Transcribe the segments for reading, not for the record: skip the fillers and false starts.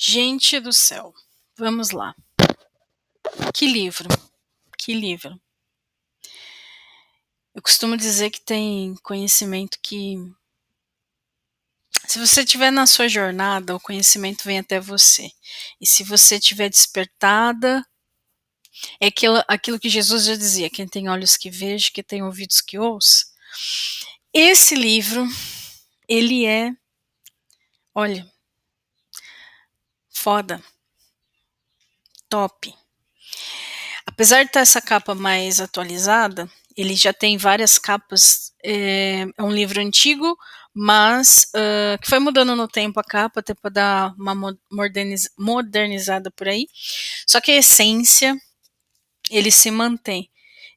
Gente do céu, vamos lá. Que livro, que livro. Eu costumo dizer que tem conhecimento que, se você estiver na sua jornada, o conhecimento vem até você. E se você estiver despertada, é aquilo que Jesus já dizia: quem tem olhos que veja, quem tem ouvidos que ouça. Esse livro, ele é, olha, foda, top. Apesar de estar essa capa mais atualizada, ele já tem várias capas. É um livro antigo, mas que foi mudando no tempo a capa, até para dar uma modernizada por aí. Só que a essência, ele se mantém.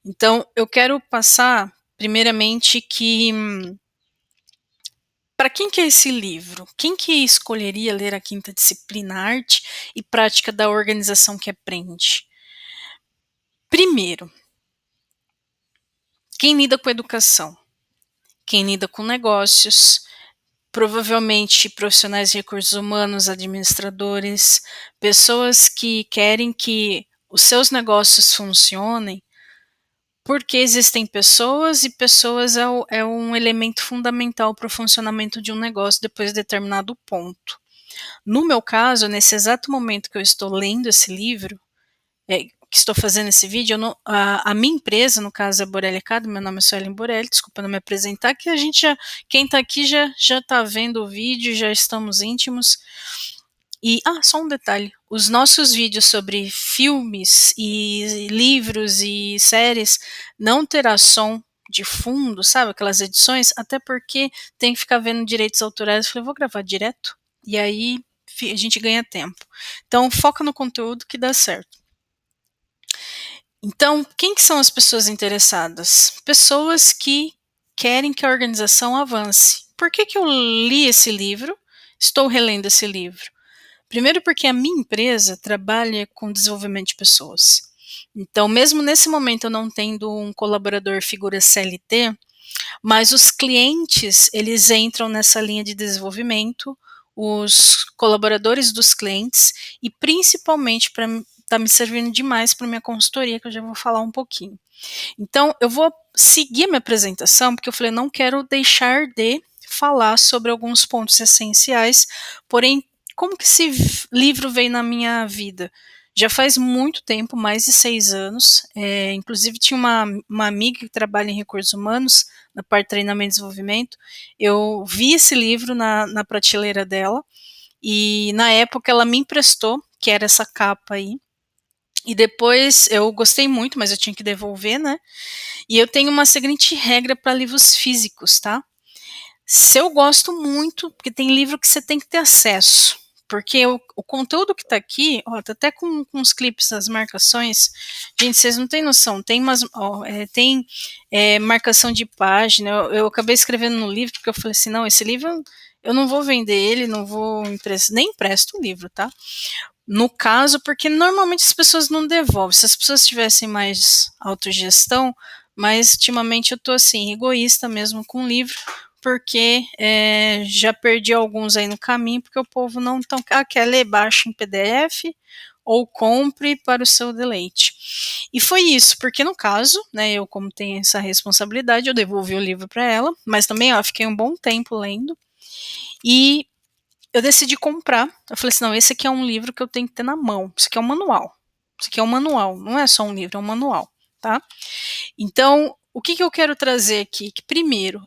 Então, eu quero passar, primeiramente, que para quem que é esse livro? Quem que escolheria ler a quinta disciplina Arte e Prática da Organização que Aprende? Primeiro, quem lida com educação, quem lida com negócios, provavelmente profissionais de recursos humanos, administradores, pessoas que querem que os seus negócios funcionem, porque existem pessoas e pessoas é um elemento fundamental para o funcionamento de um negócio depois de determinado ponto. No meu caso, nesse exato momento que eu estou lendo esse livro, que estou fazendo esse vídeo, a minha empresa, no caso é Borelli Academy, meu nome é Suelen Borelli, desculpa não me apresentar, que a gente quem está aqui já está vendo o vídeo, já estamos íntimos. E, só um detalhe, os nossos vídeos sobre filmes e livros e séries não terá som de fundo, sabe, aquelas edições, até porque tem que ficar vendo direitos autorais. Eu falei, vou gravar direto, e aí a gente ganha tempo. Então, foca no conteúdo que dá certo. Então, quem que são as pessoas interessadas? Pessoas que querem que a organização avance. Por que eu li esse livro? Estou relendo esse livro. Primeiro porque a minha empresa trabalha com desenvolvimento de pessoas. Então, mesmo nesse momento eu não tendo um colaborador figura CLT, mas os clientes, eles entram nessa linha de desenvolvimento, os colaboradores dos clientes, e principalmente para tá me servindo demais para minha consultoria, que eu já vou falar um pouquinho. Então, eu vou seguir a minha apresentação, porque eu falei, não quero deixar de falar sobre alguns pontos essenciais, porém, como que esse livro veio na minha vida? Já faz muito tempo, mais de 6 anos, inclusive tinha uma amiga que trabalha em recursos humanos, na parte de treinamento e desenvolvimento, eu vi esse livro na prateleira dela, e na época ela me emprestou, que era essa capa aí, e depois eu gostei muito, mas eu tinha que devolver, né? E eu tenho uma seguinte regra para livros físicos, tá? Se eu gosto muito, porque tem livro que você tem que ter acesso, porque o conteúdo que tá aqui, ó, tá até com uns clipes, as marcações, gente, vocês não têm noção, tem umas, tem marcação de página, eu acabei escrevendo no livro, porque eu falei assim, não, esse livro eu não vou vender ele, não vou nem empresto o livro, tá? No caso, porque normalmente as pessoas não devolvem. Se as pessoas tivessem mais autogestão, mas ultimamente eu tô assim, egoísta mesmo com o livro, porque já perdi alguns aí no caminho, porque o povo não tão quer ler, baixa em PDF ou compre para o seu deleite. E foi isso, porque no caso, né, eu como tenho essa responsabilidade, eu devolvi o livro para ela, mas também fiquei um bom tempo lendo, e eu decidi comprar. Eu falei assim, não, esse aqui é um livro que eu tenho que ter na mão. Isso aqui é um manual. Isso aqui é um manual, não é só um livro, é um manual, tá? Então, o que eu quero trazer aqui? Que primeiro,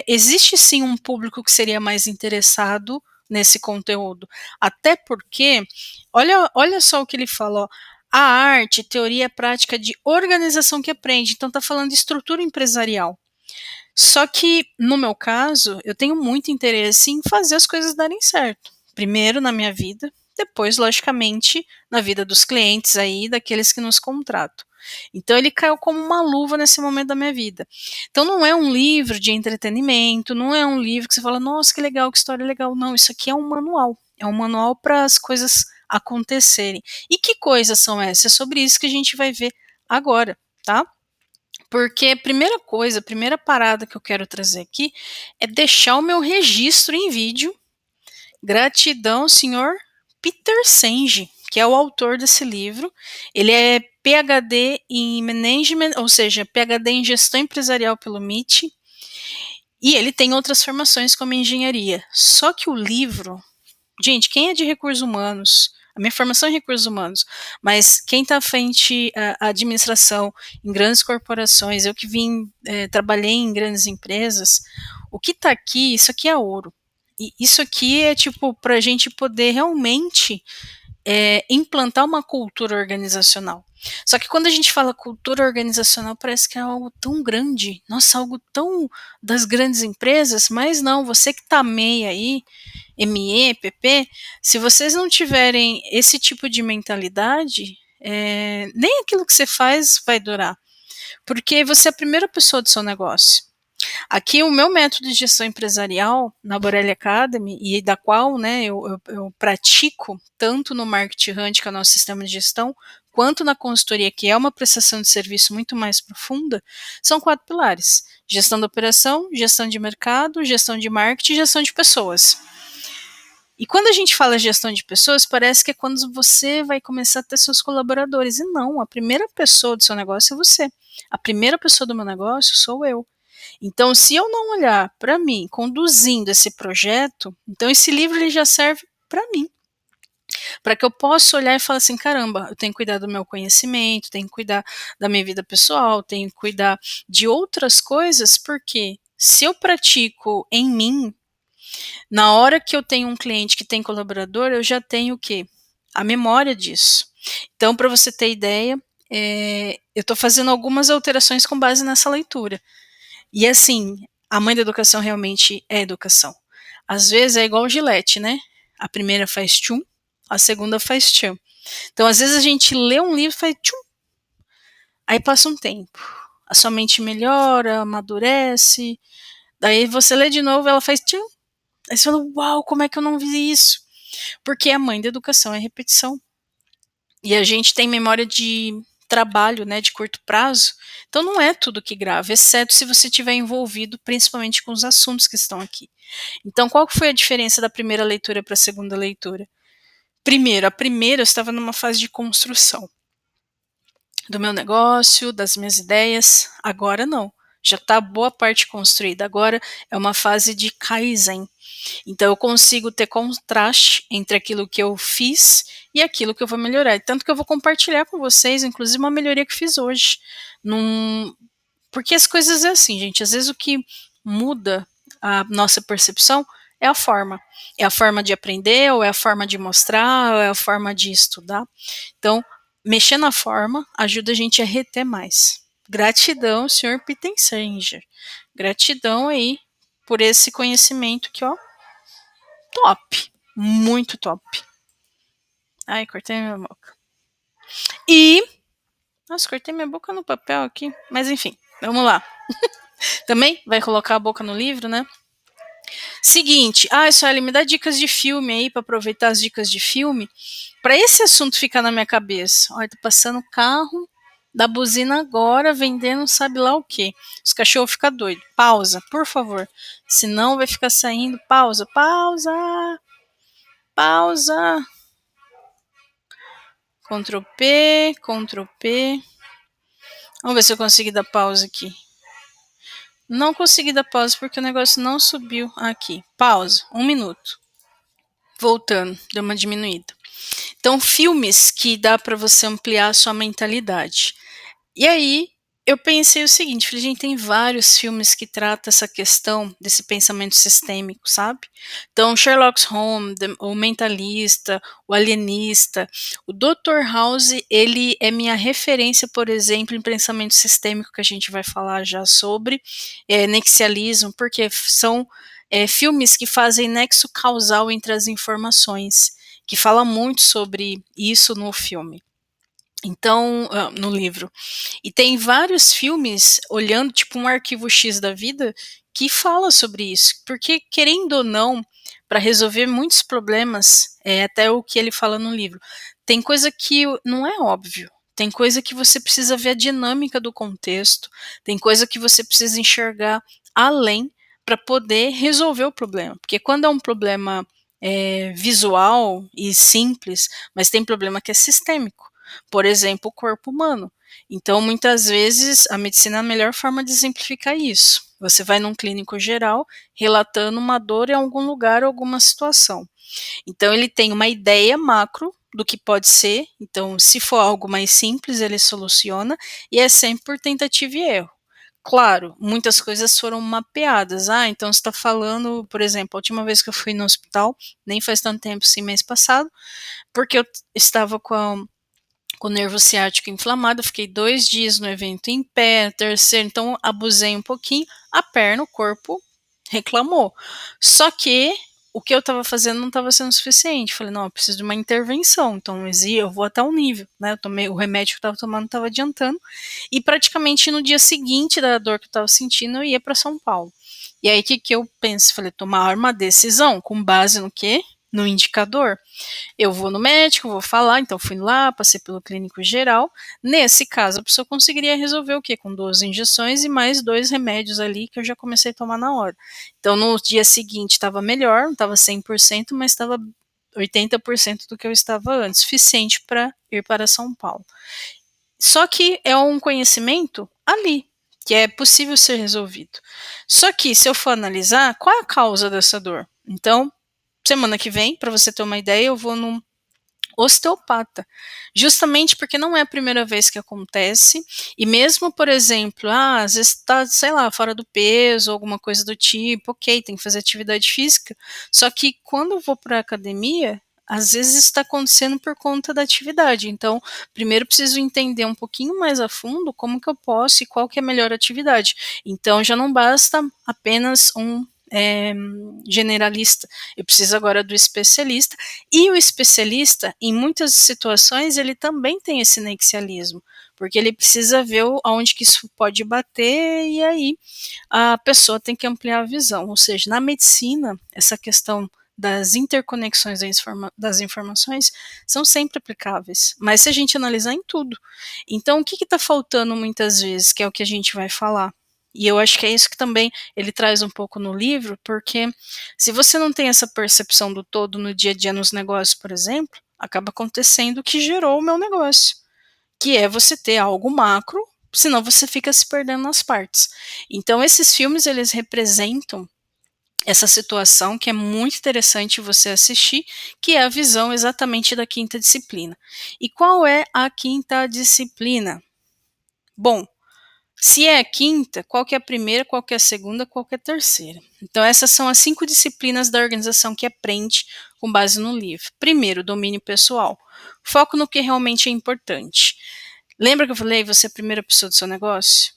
existe sim um público que seria mais interessado nesse conteúdo. Até porque, olha só o que ele fala, ó, a arte, teoria prática de organização que aprende. Então, tá falando de estrutura empresarial. Só que, no meu caso, eu tenho muito interesse em fazer as coisas darem certo. Primeiro na minha vida, depois, logicamente, na vida dos clientes aí, daqueles que nos contratam. Então ele caiu como uma luva nesse momento da minha vida. Então não é um livro de entretenimento, não é um livro que você fala, nossa, que legal, que história legal. Não, isso aqui é um manual. É um manual para as coisas acontecerem. E que coisas são essas? É sobre isso que a gente vai ver agora, tá? Porque a primeira coisa, a primeira parada que eu quero trazer aqui é deixar o meu registro em vídeo. Gratidão, senhor Peter Senge, que é o autor desse livro. Ele é PhD em Management, ou seja, PhD em Gestão Empresarial pelo MIT, e ele tem outras formações como engenharia. Só que o livro, gente, quem é de recursos humanos, a minha formação é em recursos humanos, mas quem está à frente à administração em grandes corporações, eu que trabalhei em grandes empresas, o que está aqui, isso aqui é ouro. E isso aqui é tipo para a gente poder realmente implantar uma cultura organizacional. Só que quando a gente fala cultura organizacional, parece que é algo tão grande, nossa, algo tão das grandes empresas, mas não, você que está meio aí, ME, PP, se vocês não tiverem esse tipo de mentalidade, nem aquilo que você faz vai durar, porque você é a primeira pessoa do seu negócio. Aqui o meu método de gestão empresarial na Borelli Academy, e da qual eu pratico tanto no Market Hunt, que é o nosso sistema de gestão, quanto na consultoria, que é uma prestação de serviço muito mais profunda, são 4 pilares: gestão da operação, gestão de mercado, gestão de marketing e gestão de pessoas. E quando a gente fala gestão de pessoas, parece que é quando você vai começar a ter seus colaboradores. E não, a primeira pessoa do seu negócio é você. A primeira pessoa do meu negócio sou eu. Então, se eu não olhar para mim conduzindo esse projeto, então esse livro ele já serve para mim. Para que eu possa olhar e falar assim, caramba, eu tenho que cuidar do meu conhecimento, tenho que cuidar da minha vida pessoal, tenho que cuidar de outras coisas, porque se eu pratico em mim, na hora que eu tenho um cliente que tem colaborador, eu já tenho o quê? A memória disso. Então, para você ter ideia, eu estou fazendo algumas alterações com base nessa leitura. E assim, a mãe da educação realmente é educação. Às vezes é igual o Gillette, né? A primeira faz tchum, a segunda faz tchum. Então, às vezes a gente lê um livro e faz tchum, aí passa um tempo. A sua mente melhora, amadurece, daí você lê de novo, ela faz tchum. Aí você fala, uau, como é que eu não vi isso? Porque a mãe da educação é repetição. E a gente tem memória de trabalho, né, de curto prazo, então não é tudo que grava, exceto se você estiver envolvido principalmente com os assuntos que estão aqui. Então, qual foi a diferença da primeira leitura para a segunda leitura? Primeiro, a primeira eu estava numa fase de construção do meu negócio, das minhas ideias, agora não. Já está boa parte construída, agora é uma fase de Kaizen. Então eu consigo ter contraste entre aquilo que eu fiz e aquilo que eu vou melhorar. Tanto que eu vou compartilhar com vocês, inclusive, uma melhoria que fiz hoje. Porque as coisas é assim, gente. Às vezes o que muda a nossa percepção é a forma. É a forma de aprender, ou é a forma de mostrar, ou é a forma de estudar. Então, mexer na forma ajuda a gente a reter mais. Gratidão, senhor Peter Sanger. Gratidão aí por esse conhecimento que, ó, top. Muito top. Ai, cortei minha boca. E. Nossa, cortei minha boca no papel aqui. Mas enfim, vamos lá. Também vai colocar a boca no livro, né? Seguinte, Sueli, me dá dicas de filme aí para aproveitar as dicas de filme. Para esse assunto ficar na minha cabeça. Olha, tô passando o carro da buzina agora, vendendo sabe lá o quê. Os cachorros ficam doidos. Pausa, por favor. Senão vai ficar saindo. Pausa, pausa. Pausa. Ctrl P, Ctrl P. Vamos ver se eu consigo dar pausa aqui. Não consegui dar pausa porque o negócio não subiu aqui. Pausa, 1 minuto. Voltando, deu uma diminuída. Então, filmes que dá para você ampliar a sua mentalidade. E aí, eu pensei o seguinte, falei, gente, tem vários filmes que tratam essa questão desse pensamento sistêmico, sabe? Então, Sherlock Holmes, o Mentalista, o Alienista, o Dr. House, ele é minha referência, por exemplo, em pensamento sistêmico, que a gente vai falar já sobre, nexialismo, porque são filmes que fazem nexo causal entre as informações, que fala muito sobre isso no filme. Então, no livro. E tem vários filmes, olhando tipo um arquivo X da vida, que fala sobre isso. Porque, querendo ou não, para resolver muitos problemas, até o que ele fala no livro, tem coisa que não é óbvio. Tem coisa que você precisa ver a dinâmica do contexto, tem coisa que você precisa enxergar além para poder resolver o problema. Porque quando é um problema visual e simples, mas tem problema que é sistêmico. Por exemplo, o corpo humano. Então, muitas vezes, a medicina é a melhor forma de exemplificar isso. Você vai num clínico geral, relatando uma dor em algum lugar ou alguma situação. Então, ele tem uma ideia macro do que pode ser. Então, se for algo mais simples, ele soluciona, e é sempre por tentativa e erro. Claro, muitas coisas foram mapeadas. Ah, então você está falando, por exemplo, a última vez que eu fui no hospital, nem faz tanto tempo, sim, mês passado, porque eu estava com o nervo ciático inflamado, fiquei 2 dias no evento em pé, terceiro, então abusei um pouquinho, a perna, o corpo reclamou. Só que o que eu estava fazendo não estava sendo suficiente. Falei, não, eu preciso de uma intervenção, então eu vou até um nível, né? Eu tomei o remédio que eu estava tomando, estava adiantando, e praticamente no dia seguinte da dor que eu estava sentindo, eu ia para São Paulo. E aí, o que eu penso? Falei, tomar uma decisão com base no quê? No indicador. Eu vou no médico, vou falar, então fui lá, passei pelo clínico geral. Nesse caso, a pessoa conseguiria resolver o quê? Com 12 injeções e mais 2 remédios ali que eu já comecei a tomar na hora. Então, no dia seguinte estava melhor, não estava 100%, mas estava 80% do que eu estava antes, suficiente para ir para São Paulo. Só que é um conhecimento ali, que é possível ser resolvido. Só que, se eu for analisar, qual é a causa dessa dor? Então, semana que vem, para você ter uma ideia, eu vou num osteopata, justamente porque não é a primeira vez que acontece, e mesmo, por exemplo, às vezes está, sei lá, fora do peso, alguma coisa do tipo, ok, tem que fazer atividade física, só que quando eu vou para a academia, às vezes está acontecendo por conta da atividade, então, primeiro preciso entender um pouquinho mais a fundo como que eu posso e qual que é a melhor atividade, então já não basta apenas um generalista, eu preciso agora do especialista, e o especialista, em muitas situações, ele também tem esse nexialismo, porque ele precisa ver aonde que isso pode bater, e aí a pessoa tem que ampliar a visão, ou seja, na medicina, essa questão das interconexões das informações são sempre aplicáveis, mas se a gente analisar em tudo, então o que está faltando muitas vezes, que é o que a gente vai falar, e eu acho que é isso que também ele traz um pouco no livro, porque se você não tem essa percepção do todo no dia a dia nos negócios, por exemplo, acaba acontecendo o que gerou o meu negócio, que é você ter algo macro, senão você fica se perdendo nas partes. Então esses filmes, eles representam essa situação que é muito interessante você assistir, que é a visão exatamente da quinta disciplina. E qual é a quinta disciplina? Bom, se é a quinta, qual que é a primeira, qual que é a segunda, qual que é a terceira? Então essas são as 5 disciplinas da organização que aprende com base no livro. Primeiro, domínio pessoal. Foco no que realmente é importante. Lembra que eu falei, você é a primeira pessoa do seu negócio?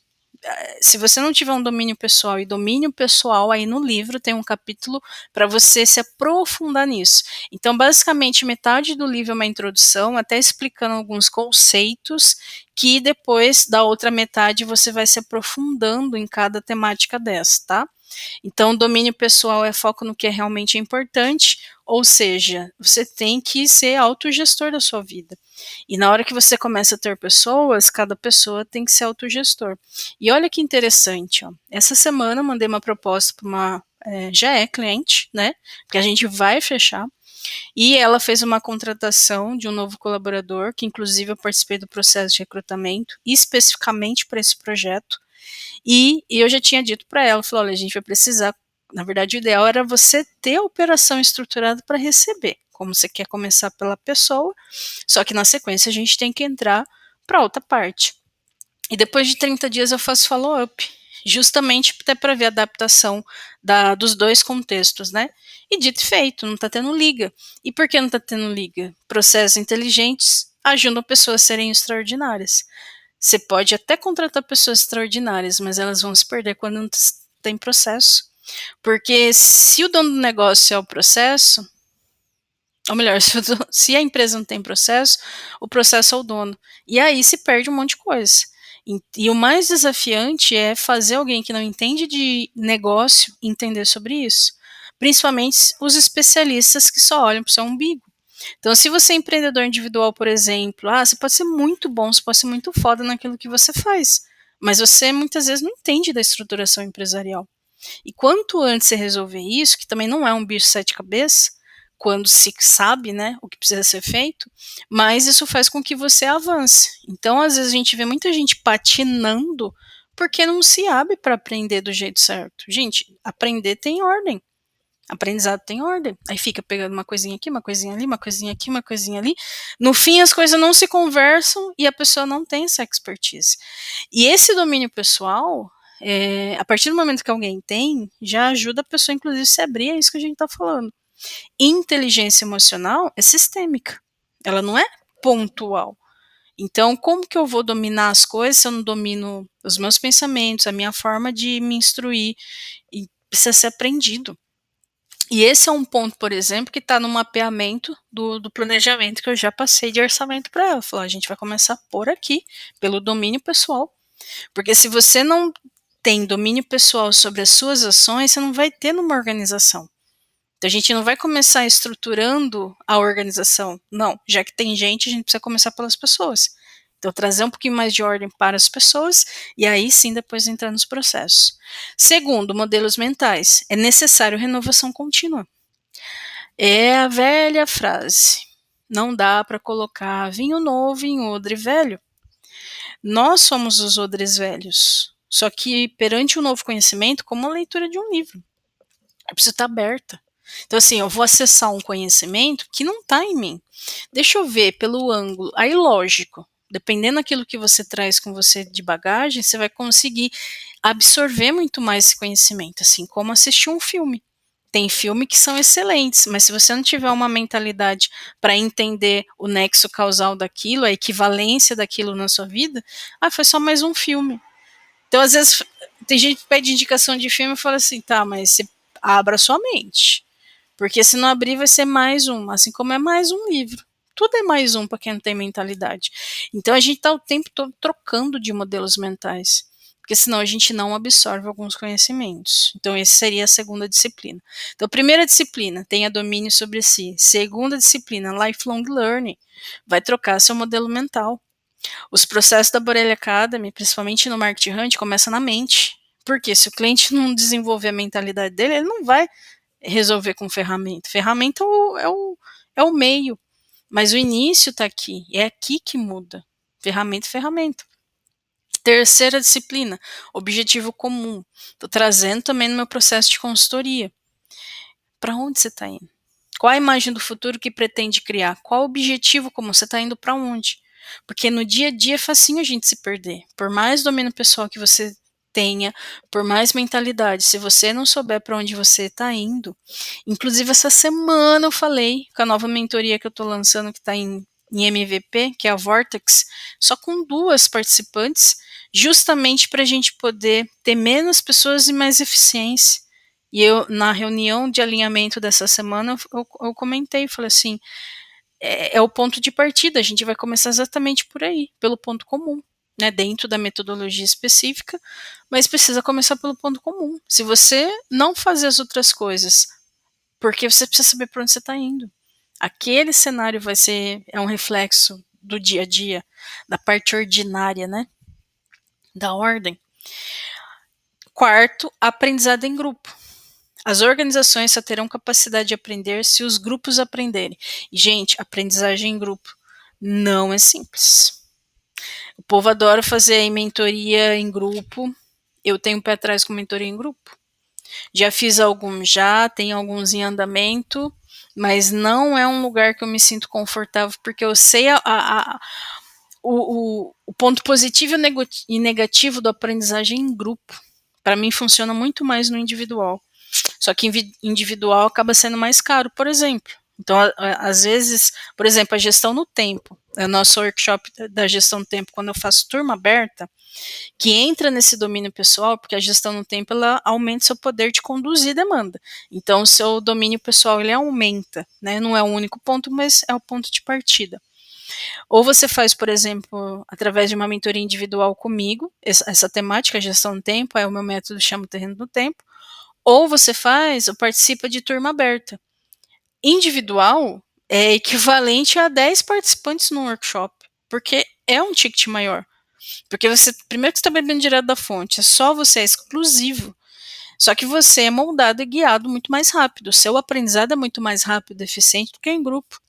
Se você não tiver um domínio pessoal, e domínio pessoal, aí no livro tem um capítulo para você se aprofundar nisso. Então, basicamente, metade do livro é uma introdução, até explicando alguns conceitos, que depois da outra metade você vai se aprofundando em cada temática dessa, tá? Então, domínio pessoal é foco no que é realmente importante, ou seja, você tem que ser autogestor da sua vida. E na hora que você começa a ter pessoas, cada pessoa tem que ser autogestor. E olha que interessante, ó. Essa semana eu mandei uma proposta para uma já é cliente, né? Porque a gente vai fechar. E ela fez uma contratação de um novo colaborador, que inclusive eu participei do processo de recrutamento, especificamente para esse projeto. E eu já tinha dito para ela, falou, olha, a gente vai precisar, na verdade o ideal era você ter a operação estruturada para receber, como você quer começar pela pessoa, só que na sequência a gente tem que entrar para outra parte. E depois de 30 dias eu faço follow-up, justamente até para ver a adaptação dos dois contextos, né? E dito e feito, não está tendo liga. E por que não está tendo liga? Processos inteligentes ajudam pessoas a serem extraordinárias. Você pode até contratar pessoas extraordinárias, mas elas vão se perder quando não tem processo. Porque se o dono do negócio é o processo, ou melhor, se a empresa não tem processo, o processo é o dono. E aí se perde um monte de coisa. E o mais desafiante é fazer alguém que não entende de negócio entender sobre isso. Principalmente os especialistas que só olham para o seu umbigo. Então, se você é empreendedor individual, por exemplo, você pode ser muito bom, você pode ser muito foda naquilo que você faz, mas você muitas vezes não entende da estruturação empresarial. E quanto antes você resolver isso, que também não é um bicho de 7 cabeças, quando se sabe, né, o que precisa ser feito, mas isso faz com que você avance. Então, às vezes a gente vê muita gente patinando porque não se abre para aprender do jeito certo. Gente, aprender tem ordem. Aprendizado tem ordem. Aí fica pegando uma coisinha aqui, uma coisinha ali, uma coisinha aqui, uma coisinha ali. No fim, as coisas não se conversam e a pessoa não tem essa expertise. E esse domínio pessoal, a partir do momento que alguém tem, já ajuda a pessoa, inclusive, a se abrir, é isso que a gente está falando. Inteligência emocional é sistêmica. Ela não é pontual. Então, como que eu vou dominar as coisas se eu não domino os meus pensamentos, a minha forma de me instruir? E precisa ser aprendido. E esse é um ponto, por exemplo, que está no mapeamento do planejamento que eu já passei de orçamento para ela. Falar, a gente vai começar por aqui, pelo domínio pessoal. Porque se você não tem domínio pessoal sobre as suas ações, você não vai ter numa organização. Então a gente não vai começar estruturando a organização. Não, já que tem gente, a gente precisa começar pelas pessoas. Então trazer um pouquinho mais de ordem para as pessoas e aí sim depois entrar nos processos. Segundo, modelos mentais. É necessário renovação contínua. É a velha frase. Não dá para colocar vinho novo em odre velho. Nós somos os odres velhos. Só que perante o novo conhecimento, como a leitura de um livro. Eu preciso estar aberta. Então, assim, eu vou acessar um conhecimento que não está em mim. Deixa eu ver pelo ângulo. Aí, lógico, dependendo daquilo que você traz com você de bagagem, você vai conseguir absorver muito mais esse conhecimento, assim como assistir um filme. Tem filmes que são excelentes, mas se você não tiver uma mentalidade para entender o nexo causal daquilo, a equivalência daquilo na sua vida, foi só mais um filme. Então, às vezes, tem gente que pede indicação de filme e fala assim, tá, mas você abra sua mente. Porque se não abrir, vai ser mais um, assim como é mais um livro. Tudo é mais um para quem não tem mentalidade. Então a gente está o tempo todo trocando de modelos mentais. Porque senão a gente não absorve alguns conhecimentos. Então, essa seria a segunda disciplina. Então, primeira disciplina, tenha domínio sobre si. Segunda disciplina, lifelong learning. Vai trocar seu modelo mental. Os processos da Borelli Academy, principalmente no Marketing Hunt, começam na mente. Porque se o cliente não desenvolver a mentalidade dele, ele não vai resolver com ferramenta. Ferramenta é o meio, mas o início está aqui. É aqui que muda. Ferramenta. Terceira disciplina, objetivo comum. Estou trazendo também no meu processo de consultoria. Para onde você está indo? Qual a imagem do futuro que pretende criar? Qual o objetivo comum? Você está indo para onde? Porque no dia a dia é facinho a gente se perder. Por mais domínio pessoal que você tenha, por mais mentalidade, se você não souber para onde você está indo. Inclusive, essa semana eu falei com a nova mentoria que eu estou lançando, que está em MVP, que é a Vortex, só com 2 participantes, justamente para a gente poder ter menos pessoas e mais eficiência. E eu, na reunião de alinhamento dessa semana, eu comentei, falei assim, é o ponto de partida, a gente vai começar exatamente por aí, pelo ponto comum, né, dentro da metodologia específica, mas precisa começar pelo ponto comum. Se você não fazer as outras coisas, porque você precisa saber para onde você está indo. Aquele cenário é um reflexo do dia a dia, da parte ordinária, né, da ordem. Quarto, aprendizado em grupo. As organizações só terão capacidade de aprender se os grupos aprenderem. E, gente, aprendizagem em grupo não é simples. O povo adora fazer mentoria em grupo. Eu tenho um pé atrás com mentoria em grupo. Já fiz alguns tenho alguns em andamento, mas não é um lugar que eu me sinto confortável, porque eu sei o ponto positivo e negativo da aprendizagem em grupo. Para mim funciona muito mais no individual. Só que individual acaba sendo mais caro, por exemplo. Então, às vezes, por exemplo, a gestão no tempo. O nosso workshop da gestão do tempo, quando eu faço turma aberta, que entra nesse domínio pessoal, porque a gestão no tempo, ela aumenta seu poder de conduzir demanda. Então, o seu domínio pessoal, ele aumenta, né? Não é o único ponto, mas é o ponto de partida. Ou você faz, por exemplo, através de uma mentoria individual comigo, essa temática, gestão do tempo, é o meu método, chama o terreno do tempo. Ou você faz ou participa de turma aberta. Individual é equivalente a 10 participantes no workshop, porque é um ticket maior. Porque você, primeiro que você está bebendo direto da fonte, é só você, é exclusivo. Só que você é moldado e guiado muito mais rápido. O seu aprendizado é muito mais rápido e eficiente do que em grupo.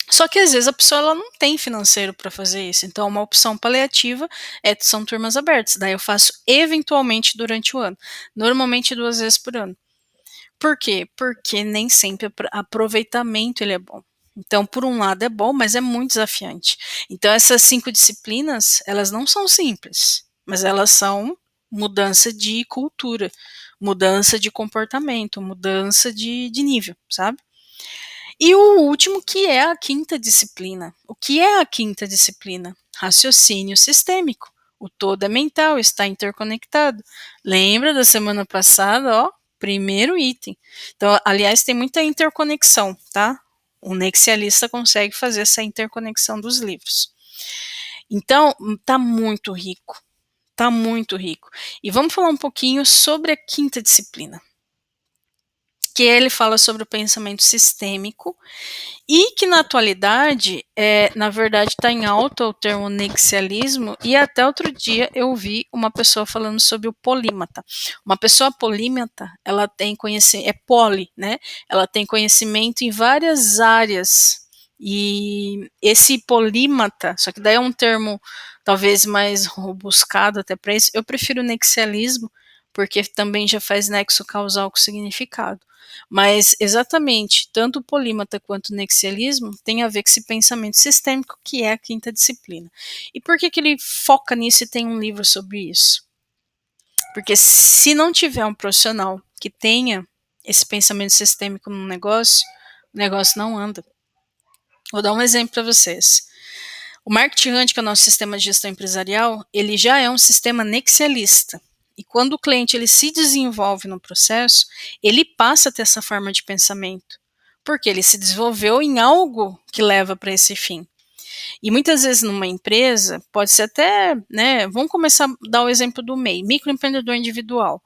Só que às vezes a pessoa ela não tem financeiro para fazer isso. Então, uma opção paliativa são turmas abertas. Daí eu faço eventualmente durante o ano. Normalmente 2 vezes por ano. Por quê? Porque nem sempre o aproveitamento ele é bom. Então, por um lado é bom, mas é muito desafiante. Então, essas 5 disciplinas, elas não são simples, mas elas são mudança de cultura, mudança de comportamento, mudança de nível, sabe? E o último, que é a quinta disciplina. O que é a quinta disciplina? Raciocínio sistêmico. O todo é mental, está interconectado. Lembra da semana passada, ó? Primeiro item. Então, aliás, tem muita interconexão, tá? O nexialista consegue fazer essa interconexão dos livros. Então, tá muito rico. Tá muito rico. E vamos falar um pouquinho sobre a quinta disciplina, que ele fala sobre o pensamento sistêmico e que na atualidade, na verdade, está em alta o termo nexialismo, e até outro dia eu vi uma pessoa falando sobre o polímata. Uma pessoa polímata, ela tem conhecimento, é poli, né? Ela tem conhecimento em várias áreas, e esse polímata, só que daí é um termo talvez mais robuscado até para isso, eu prefiro o nexialismo, porque também já faz nexo causal com significado. Mas exatamente, tanto o polímata quanto o nexialismo tem a ver com esse pensamento sistêmico, que é a quinta disciplina. E por que ele foca nisso e tem um livro sobre isso? Porque se não tiver um profissional que tenha esse pensamento sistêmico no negócio, o negócio não anda. Vou dar um exemplo para vocês. O Marketing Hunt, que é o nosso sistema de gestão empresarial, ele já é um sistema nexialista. E quando o cliente ele se desenvolve no processo, ele passa a ter essa forma de pensamento, porque ele se desenvolveu em algo que leva para esse fim. E muitas vezes numa empresa, pode ser até, né, vamos começar a dar o exemplo do MEI, microempreendedor individual.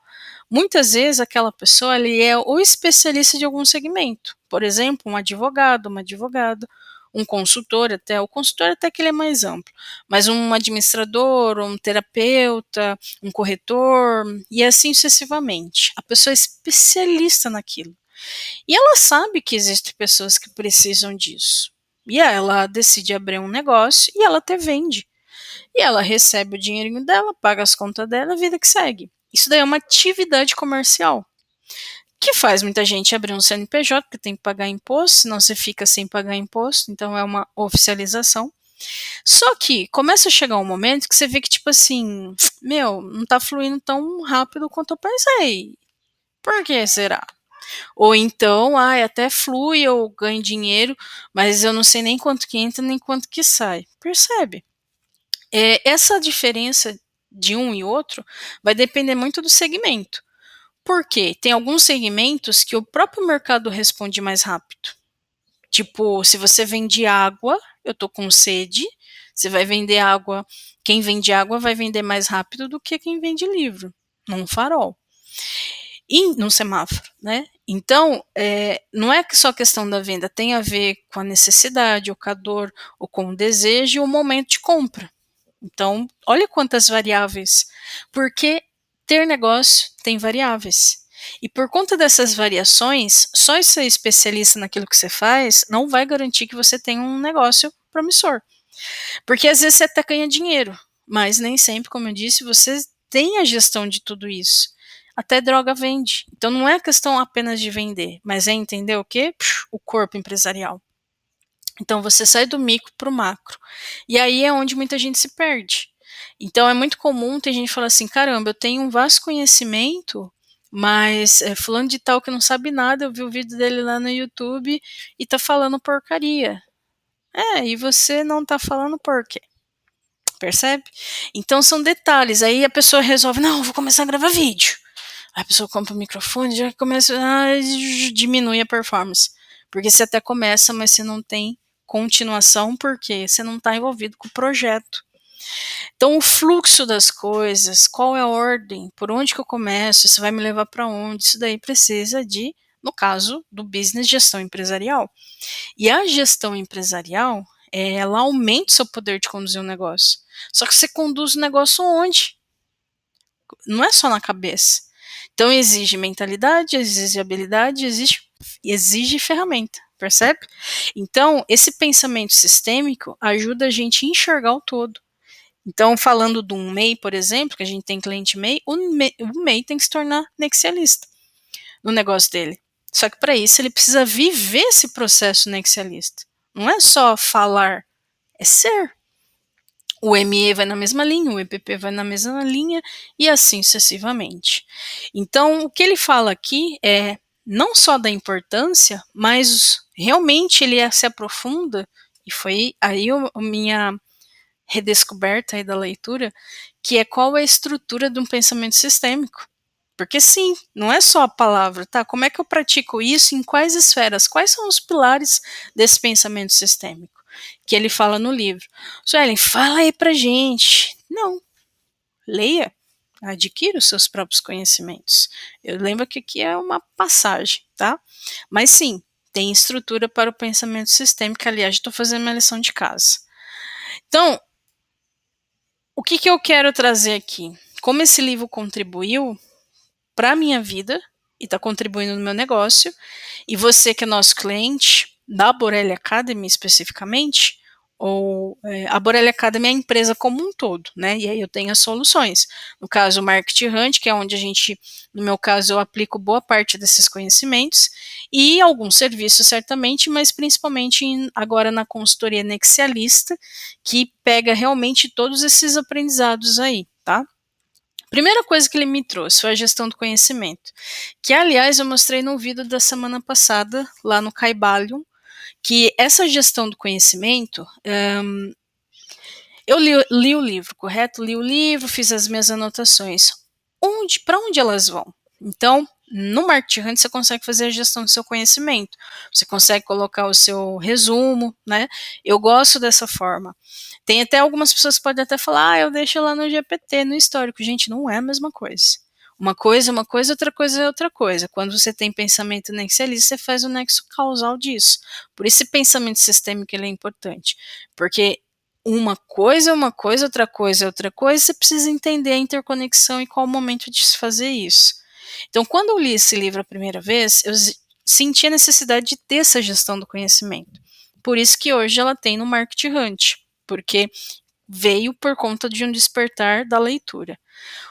Muitas vezes aquela pessoa ele é o especialista de algum segmento, por exemplo, um advogado, uma advogada, um consultor até, o consultor até que ele é mais amplo, mas um administrador, um terapeuta, um corretor, e assim sucessivamente. A pessoa é especialista naquilo. E ela sabe que existem pessoas que precisam disso. E ela decide abrir um negócio e ela até vende. E ela recebe o dinheirinho dela, paga as contas dela, a vida que segue. Isso daí é uma atividade comercial, que faz muita gente abrir um CNPJ, porque tem que pagar imposto, senão você fica sem pagar imposto, então é uma oficialização. Só que começa a chegar um momento que você vê que, tipo assim, meu, não tá fluindo tão rápido quanto eu pensei. Por que será? Ou então, até flui, eu ganho dinheiro, mas eu não sei nem quanto que entra, nem quanto que sai. Percebe? Essa diferença de um e outro vai depender muito do segmento. Por quê? Tem alguns segmentos que o próprio mercado responde mais rápido. Tipo, se você vende água, eu tô com sede, você vai vender água, quem vende água vai vender mais rápido do que quem vende livro, num farol. E num semáforo, né? Então, não é só questão da venda, tem a ver com a necessidade, ou com a dor, ou com o desejo e o momento de compra. Então, olha quantas variáveis. Porque ter negócio tem variáveis. E por conta dessas variações, só ser especialista naquilo que você faz não vai garantir que você tenha um negócio promissor. Porque às vezes você até ganha dinheiro, mas nem sempre, como eu disse, você tem a gestão de tudo isso. Até droga vende. Então não é questão apenas de vender, mas é entender o quê? O corpo empresarial. Então você sai do micro para o macro. E aí é onde muita gente se perde. Então é muito comum ter gente falar assim, caramba, eu tenho um vasto conhecimento, mas fulano de tal que não sabe nada, eu vi o vídeo dele lá no YouTube e tá falando porcaria. E você não tá falando por quê? Percebe? Então são detalhes. Aí a pessoa resolve, não, vou começar a gravar vídeo. Aí a pessoa compra o microfone, já começa, diminui a performance. Porque você até começa, mas você não tem continuação, porque você não está envolvido com o projeto. Então o fluxo das coisas, qual é a ordem, por onde que eu começo, isso vai me levar para onde, isso daí precisa de, no caso do business, gestão empresarial. E a gestão empresarial, ela aumenta o seu poder de conduzir um negócio. Só que você conduz o negócio onde? Não é só na cabeça. Então exige mentalidade, exige habilidade, exige ferramenta, percebe? Então esse pensamento sistêmico ajuda a gente a enxergar o todo. Então, falando de um MEI, por exemplo, que a gente tem cliente MEI, o MEI tem que se tornar nexialista no negócio dele. Só que para isso ele precisa viver esse processo nexialista. Não é só falar, é ser. O ME vai na mesma linha, o EPP vai na mesma linha e assim sucessivamente. Então, o que ele fala aqui é não só da importância, mas realmente ele se aprofunda, e foi aí a minha redescoberta aí da leitura, que é qual é a estrutura de um pensamento sistêmico. Porque sim, não é só a palavra, tá? Como é que eu pratico isso? Em quais esferas? Quais são os pilares desse pensamento sistêmico? Que ele fala no livro. Suelen, fala aí pra gente. Não. Leia. Adquira os seus próprios conhecimentos. Eu lembro que aqui é uma passagem, tá? Mas sim, tem estrutura para o pensamento sistêmico. Aliás, estou fazendo minha lição de casa. Então, o que eu quero trazer aqui? Como esse livro contribuiu para a minha vida e está contribuindo no meu negócio, e você que é nosso cliente da Borelli Academy especificamente, ou a Borelli Academy é a empresa como um todo, né? E aí eu tenho as soluções. No caso, o Market Hunt, que é onde a gente, no meu caso, eu aplico boa parte desses conhecimentos, e alguns serviços certamente, mas principalmente agora na consultoria nexialista, que pega realmente todos esses aprendizados aí, tá? Primeira coisa que ele me trouxe foi a gestão do conhecimento, que aliás eu mostrei no vídeo da semana passada, lá no Caibalion, que essa gestão do conhecimento, eu li o livro, correto? Li o livro, fiz as minhas anotações. Para onde elas vão? Então, no Market Hunt você consegue fazer a gestão do seu conhecimento, você consegue colocar o seu resumo, né? Eu gosto dessa forma. Tem até algumas pessoas que podem até falar, eu deixo lá no GPT, no histórico. Gente, não é a mesma coisa. Uma coisa é uma coisa, outra coisa é outra coisa. Quando você tem pensamento nexialista, você faz o nexo causal disso. Por isso esse pensamento sistêmico ele é importante. Porque uma coisa é uma coisa, outra coisa é outra coisa, você precisa entender a interconexão e qual o momento de se fazer isso. Então, quando eu li esse livro a primeira vez, eu senti a necessidade de ter essa gestão do conhecimento. Por isso que hoje ela tem no Market Hunt, porque veio por conta de um despertar da leitura.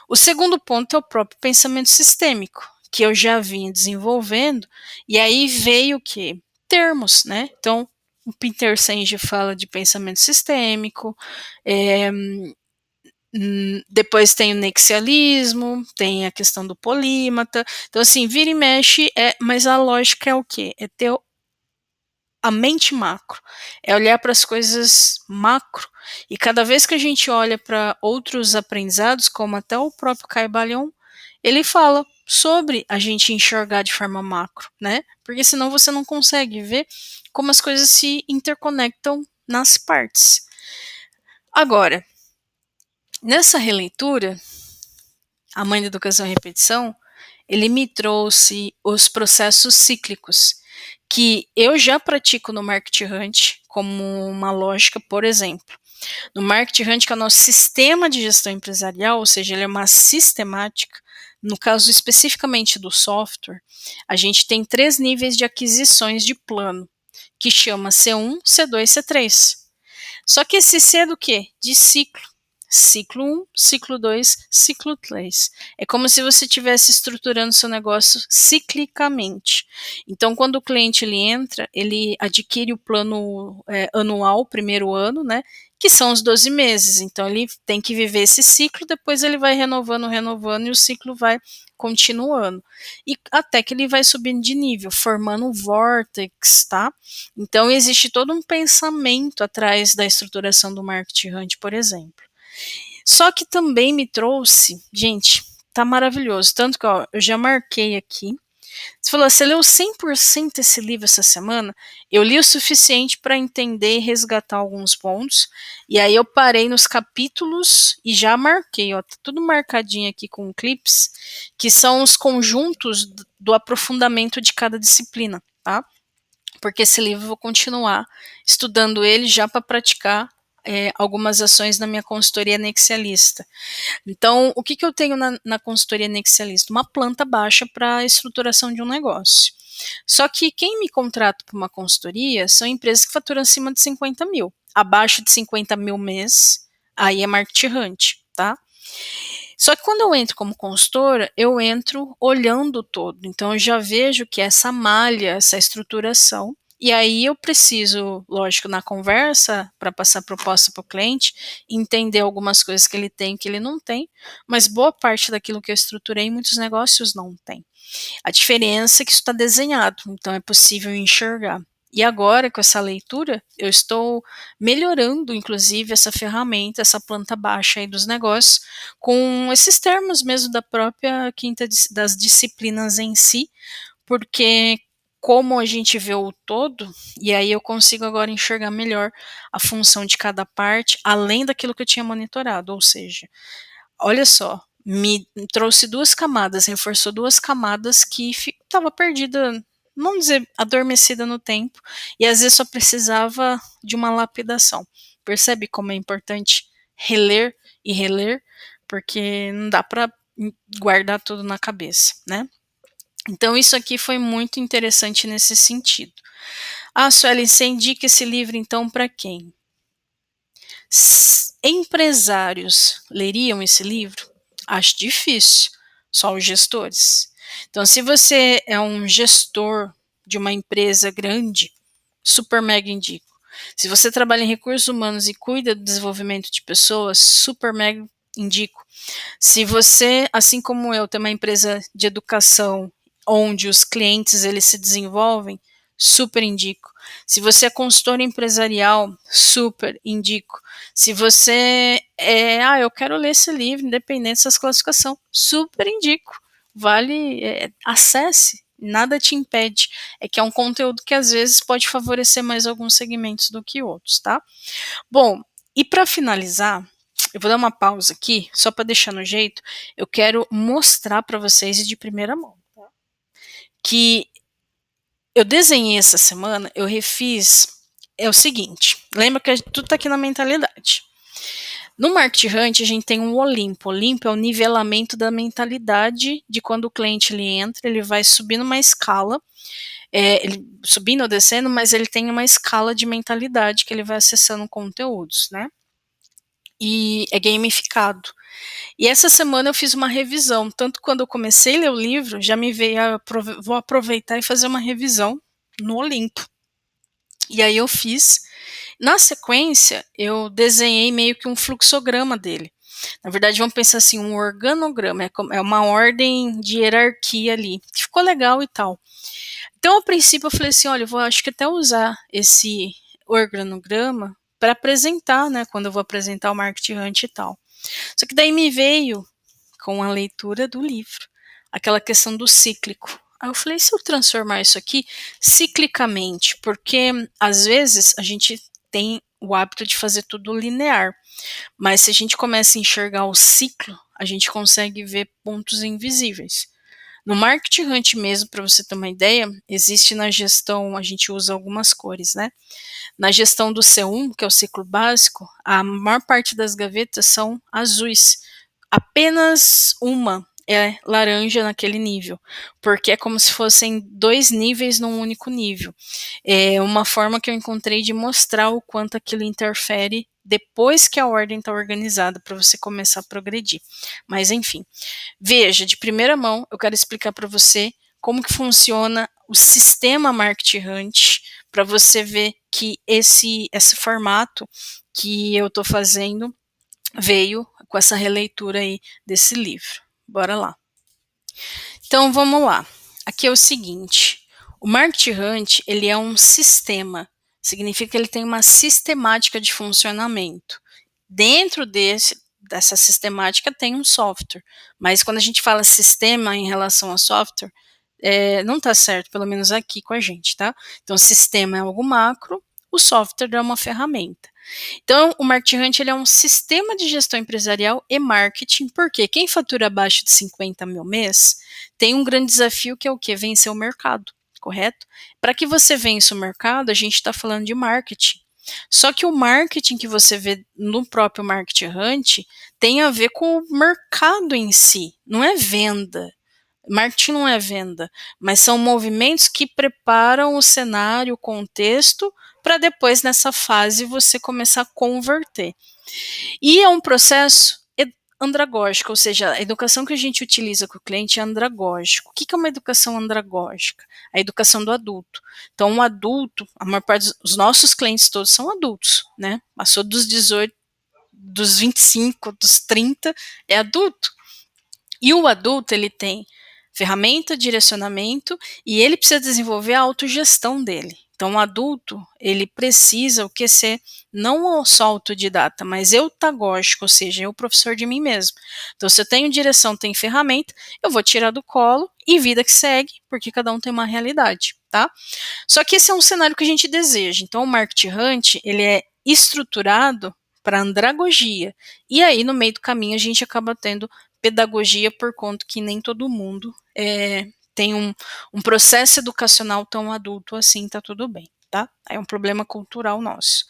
O segundo ponto é o próprio pensamento sistêmico, que eu já vinha desenvolvendo, e aí veio o quê? Termos, né? Então, o Peter Senge fala de pensamento sistêmico, depois tem o nexialismo, tem a questão do polímata. Então, assim, vira e mexe, mas a lógica é o quê? É ter a mente macro, é olhar para as coisas macro. E cada vez que a gente olha para outros aprendizados, como até o próprio Caibalion, ele fala sobre a gente enxergar de forma macro, né? Porque senão você não consegue ver como as coisas se interconectam nas partes. Agora, nessa releitura, A Mãe da Educação e Repetição, ele me trouxe os processos cíclicos, que eu já pratico no Market Hunt como uma lógica, por exemplo. No Market Hunt, que é o nosso sistema de gestão empresarial, ou seja, ele é uma sistemática, no caso especificamente do software, a gente tem 3 níveis de aquisições de plano, que chama C1, C2 e C3. Só que esse C é do quê? De ciclo. Ciclo 1, ciclo 2, ciclo 3. É como se você estivesse estruturando seu negócio ciclicamente. Então, quando o cliente ele entra, ele adquire o plano anual, primeiro ano, né? Que são os 12 meses. Então, ele tem que viver esse ciclo, depois ele vai renovando e o ciclo vai continuando. E até que ele vai subindo de nível, formando um vortex, tá? Então, existe todo um pensamento atrás da estruturação do Market Hunt, por exemplo. Só que também me trouxe, gente, tá maravilhoso, tanto que ó, eu já marquei aqui. Você falou, você leu 100% esse livro essa semana? Eu li o suficiente para entender e resgatar alguns pontos, e aí eu parei nos capítulos e já marquei, ó, tá tudo marcadinho aqui com clips, que são os conjuntos do aprofundamento de cada disciplina, tá? Porque esse livro eu vou continuar estudando ele já para praticar algumas ações na minha consultoria Nexialista. Então, o que, que eu tenho na consultoria Nexialista? Uma planta baixa para a estruturação de um negócio. Só que quem me contrata para uma consultoria são empresas que faturam acima de 50 mil. Abaixo de 50 mil mês, aí é Market Hunt, tá? Só que quando eu entro como consultora, eu entro olhando o todo. Então eu já vejo que essa malha, essa estruturação, e aí eu preciso, lógico, na conversa, para passar proposta para o cliente, entender algumas coisas que ele tem que ele não tem, mas boa parte daquilo que eu estruturei, muitos negócios não têm. A diferença é que isso está desenhado, então é possível enxergar. E agora, com essa leitura, eu estou melhorando, inclusive, essa ferramenta, essa planta baixa aí dos negócios, com esses termos mesmo da própria quinta das disciplinas em si, porque como a gente vê o todo, e aí eu consigo agora enxergar melhor a função de cada parte, além daquilo que eu tinha monitorado, ou seja, olha só, me trouxe 2 camadas, reforçou 2 camadas que estava perdida, vamos dizer, adormecida no tempo, e às vezes só precisava de uma lapidação. Percebe como é importante reler e reler, porque não dá para guardar tudo na cabeça, né? Então isso aqui foi muito interessante nesse sentido. Ah, Suelen, você indica esse livro então para quem? Empresários leriam esse livro? Acho difícil, só os gestores. Então, se você é um gestor de uma empresa grande, super mega indico. Se você trabalha em recursos humanos e cuida do desenvolvimento de pessoas, super mega indico. Se você, assim como eu, tem uma empresa de educação onde os clientes eles se desenvolvem, super indico. Se você é consultor empresarial, super indico. Se você eu quero ler esse livro, independente dessas classificações, super indico. Vale, acesse, nada te impede. É que é um conteúdo que às vezes pode favorecer mais alguns segmentos do que outros, tá? Bom, e para finalizar, eu vou dar uma pausa aqui, só para deixar no jeito, eu quero mostrar para vocês de primeira mão, tá? Que eu desenhei essa semana, eu refiz, é o seguinte, lembra que tudo está aqui na mentalidade. No Market Hunt, a gente tem um Olimpo. Olimpo é o nivelamento da mentalidade de quando o cliente ele entra, ele vai subindo uma escala, ele subindo ou descendo, mas ele tem uma escala de mentalidade que ele vai acessando conteúdos, né? E é gamificado. E essa semana eu fiz uma revisão, tanto quando eu comecei a ler o livro, já me veio vou aproveitar e fazer uma revisão no Olimpo. E aí eu fiz. Na sequência, eu desenhei meio que um fluxograma dele. Na verdade, vamos pensar assim, um organograma, é uma ordem de hierarquia ali. Ficou legal e tal. Então, a princípio, eu falei assim, olha, eu acho que até usar esse organograma para apresentar, né, quando eu vou apresentar o Market Hunt e tal. Só que daí me veio, com a leitura do livro, aquela questão do cíclico. Aí eu falei, se eu transformar isso aqui ciclicamente, porque às vezes a gente tem o hábito de fazer tudo linear, mas se a gente começa a enxergar o ciclo, a gente consegue ver pontos invisíveis. No Market Hunt mesmo, para você ter uma ideia, existe na gestão, a gente usa algumas cores, né? Na gestão do C1, que é o ciclo básico, a maior parte das gavetas são azuis. Apenas uma é laranja naquele nível, porque é como se fossem 2 níveis num único nível. É uma forma que eu encontrei de mostrar o quanto aquilo interfere depois que a ordem está organizada para você começar a progredir. Mas enfim, veja, de primeira mão, eu quero explicar para você como que funciona o sistema Market Hunt, para você ver que esse formato que eu estou fazendo veio com essa releitura aí desse livro. Bora lá. Então vamos lá. Aqui é o seguinte, o Market Hunt, ele é um sistema, significa que ele tem uma sistemática de funcionamento. Dentro dessa sistemática tem um software, mas quando a gente fala sistema em relação a software, não está certo, pelo menos aqui com a gente, tá? Então, o sistema é algo macro, o software é uma ferramenta. Então, o Market Hunt ele é um sistema de gestão empresarial e marketing, porque quem fatura abaixo de 50 mil mês tem um grande desafio que é o quê? Vencer o mercado, correto? Para que você vença o mercado, a gente está falando de marketing. Só que o marketing que você vê no próprio Marketing Hunt tem a ver com o mercado em si, não é venda. Marketing não é venda, mas são movimentos que preparam o cenário, o contexto, para depois, nessa fase, você começar a converter. E é um processo andragógico, ou seja, a educação que a gente utiliza com o cliente é andragógico. O que é uma educação andragógica? A educação do adulto. Então, um adulto, a maior parte dos nossos clientes todos são adultos, né? Passou dos 18, dos 25, dos 30, é adulto. E o adulto, ele tem ferramenta, direcionamento, e ele precisa desenvolver a autogestão dele. Então, o adulto, ele precisa o que ser não só autodidata, mas eutagógico, ou seja, eu professor de mim mesmo. Então, se eu tenho direção, tenho ferramenta, eu vou tirar do colo e vida que segue, porque cada um tem uma realidade, tá? Só que esse é um cenário que a gente deseja. Então, o Marketing Hunt, ele é estruturado para andragogia. E aí, no meio do caminho, a gente acaba tendo pedagogia por conta que nem todo mundo tem um processo educacional tão adulto assim, tá tudo bem, tá? É um problema cultural nosso.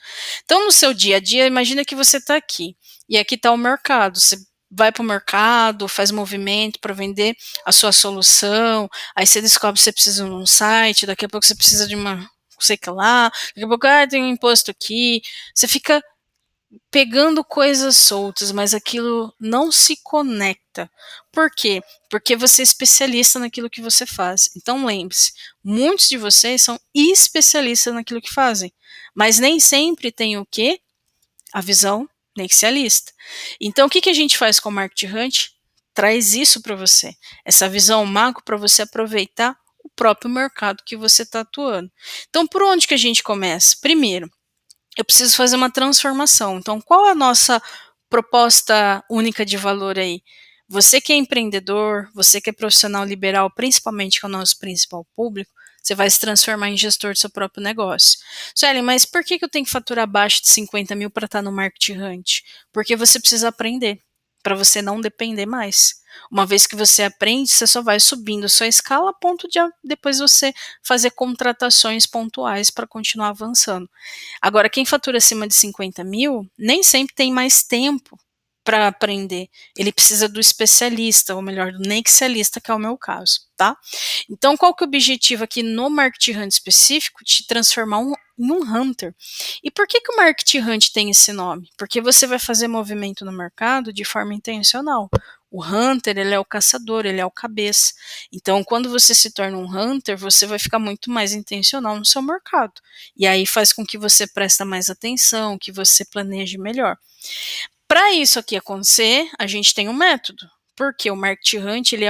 Então, no seu dia a dia, imagina que você está aqui, e aqui está o mercado, você vai para o mercado, faz movimento para vender a sua solução, aí você descobre que você precisa de um site, daqui a pouco você precisa de uma, não sei o que lá, daqui a pouco tem um imposto aqui, você fica pegando coisas soltas, mas aquilo não se conecta. Por quê? Porque você é especialista naquilo que você faz. Então lembre-se, muitos de vocês são especialistas naquilo que fazem, mas nem sempre tem o quê? A visão nexialista. Então o que a gente faz com o Marketing Hunt? Traz isso para você, essa visão macro para você aproveitar o próprio mercado que você está atuando. Então por onde que a gente começa? Primeiro, eu preciso fazer uma transformação. Então, qual é a nossa proposta única de valor aí? Você que é empreendedor, você que é profissional liberal, principalmente que é o nosso principal público, você vai se transformar em gestor do seu próprio negócio. Suelen, mas por que eu tenho que faturar abaixo de 50 mil para estar no Marketing Hunt? Porque você precisa aprender, para você não depender mais. Uma vez que você aprende, você só vai subindo a sua escala a ponto de depois você fazer contratações pontuais para continuar avançando. Agora, quem fatura acima de 50 mil, nem sempre tem mais tempo para aprender. Ele precisa do especialista, ou melhor, do nexialista, que é o meu caso, tá? Então, qual que é o objetivo aqui no Marketing Hunt específico? Te transformar em um hunter. E por que o Marketing Hunt tem esse nome? Porque você vai fazer movimento no mercado de forma intencional. O hunter, ele é o caçador, ele é o cabeça. Então, quando você se torna um hunter, você vai ficar muito mais intencional no seu mercado. E aí faz com que você preste mais atenção, que você planeje melhor. Para isso aqui acontecer, a gente tem um método. Porque o Marketing Hunt, ele